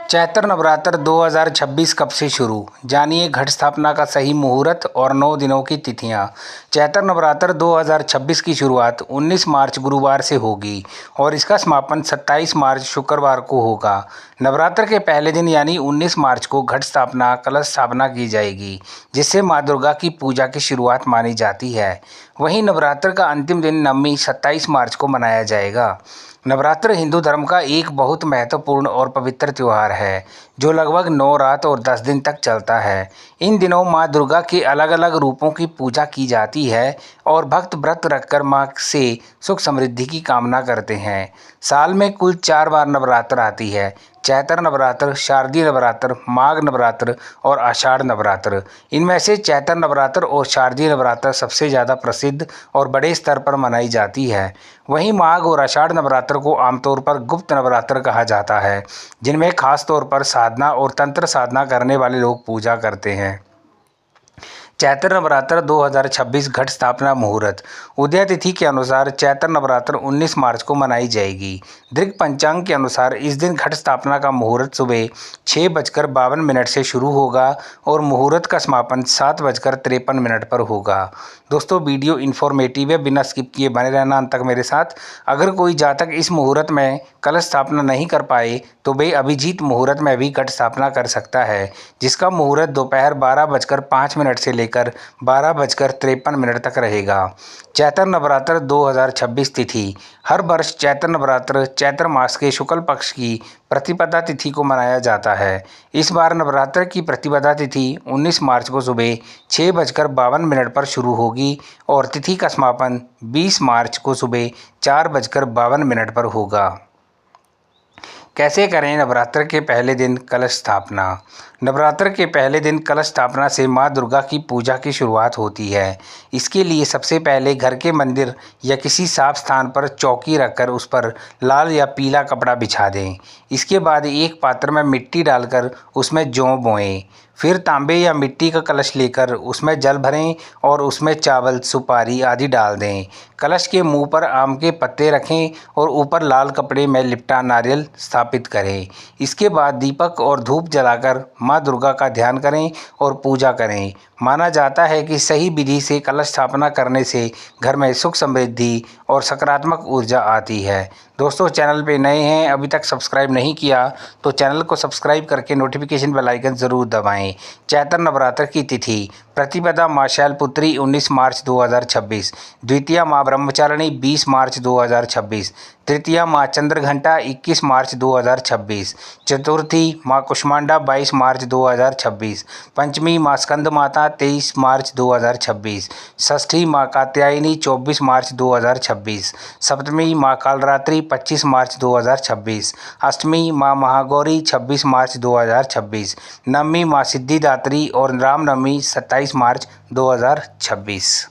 चैत्र नवरात्र 2026 कब से शुरू? जानिए घट स्थापना का सही मुहूर्त और 9 दिनों की तिथियां। चैत्र नवरात्र 2026 की शुरुआत 19 मार्च गुरुवार से होगी और इसका समापन 27 मार्च शुक्रवार को होगा। नवरात्र के पहले दिन यानी 19 मार्च को घट स्थापना कलश स्थापना की जाएगी, जिससे माँ दुर्गा की पूजा की शुरुआत मानी जाती है। वहीं नवरात्र का अंतिम दिन नवमी 27 मार्च को मनाया जाएगा। नवरात्र हिंदू धर्म का एक बहुत महत्वपूर्ण और पवित्र त्यौहार है, जो लगभग 9 रात और 10 दिन तक चलता है। इन दिनों माँ दुर्गा के अलग अलग रूपों की पूजा की जाती है और भक्त व्रत रखकर माँ से सुख समृद्धि की कामना करते हैं। साल में कुल 4 बार नवरात्र आती है: चैत्र नवरात्र, शारदीय नवरात्र, माघ नवरात्र और आषाढ़ नवरात्र। इनमें से चैत्र नवरात्र और शारदीय नवरात्र सबसे ज़्यादा प्रसिद्ध और बड़े स्तर पर मनाई जाती है। वहीं माघ और आषाढ़ नवरात्र को आमतौर पर गुप्त नवरात्र कहा जाता है, जिनमें खास तौर पर साधना और तंत्र साधना करने वाले लोग पूजा करते हैं। चैत्र नवरात्र 2026 घट स्थापना मुहूर्त। उदय तिथि के अनुसार चैत्र नवरात्र 19 मार्च को मनाई जाएगी। दृक पंचांग के अनुसार इस दिन घट स्थापना का मुहूर्त सुबह 6:52 से शुरू होगा और मुहूर्त का समापन 7:53 पर होगा। दोस्तों, वीडियो इन्फॉर्मेटिव है, बिना स्किप किए बने रहना अंत तक मेरे साथ। अगर कोई जातक इस मुहूर्त में कलश स्थापना नहीं कर पाए तो वे अभिजीत मुहूर्त में भी घट स्थापना कर सकता है, जिसका मुहूर्त दोपहर 12:05 से लेकर 12:53 तक रहेगा। चैत्र नवरात्र 2026 तिथि। हर वर्ष चैत्र नवरात्र चैत्र मास के शुक्ल पक्ष की प्रतिपदा तिथि को मनाया जाता है। इस बार नवरात्र की प्रतिपदा तिथि 19 मार्च को सुबह 6:52 पर शुरू होगी और तिथि का समापन 20 मार्च को सुबह 4:52 पर होगा। कैसे करें नवरात्र के पहले दिन कलश स्थापना? नवरात्र के पहले दिन कलश स्थापना से माँ दुर्गा की पूजा की शुरुआत होती है। इसके लिए सबसे पहले घर के मंदिर या किसी साफ स्थान पर चौकी रखकर उस पर लाल या पीला कपड़ा बिछा दें। इसके बाद एक पात्र में मिट्टी डालकर उसमें जौ बोएं। फिर तांबे या मिट्टी का कलश लेकर उसमें जल भरें और उसमें चावल, सुपारी आदि डाल दें। कलश के मुंह पर आम के पत्ते रखें और ऊपर लाल कपड़े में लिपटा नारियल स्थापित करें। इसके बाद दीपक और धूप जलाकर माँ दुर्गा का ध्यान करें और पूजा करें। माना जाता है कि सही विधि से कलश स्थापना करने से घर में सुख समृद्धि और सकारात्मक ऊर्जा आती है। दोस्तों, चैनल पे नए हैं, अभी तक सब्सक्राइब नहीं किया तो चैनल को सब्सक्राइब करके नोटिफिकेशन बेल आइकन ज़रूर दबाएं। चैत्र नवरात्र की तिथि। प्रतिपदा माँ शैलपुत्री 19 मार्च 2026, द्वितीया माँ ब्रह्मचारिणी 20 मार्च 2026, तृतीया माँ चंद्रघंटा 21 मार्च 2026, चतुर्थी माँ कुष्मांडा 22 मार्च 2026, पंचमी माँ स्कंद माता 23 मार्च 2026, षष्ठी माँ कात्यायनी 24 मार्च 2026, सप्तमी माँ कालरात्रि 25 मार्च 2026, अष्टमी माँ महागौरी 26 मार्च 2026, नवमी माँ सिद्धिदात्री और रामनवमी 27 मार्च 2026।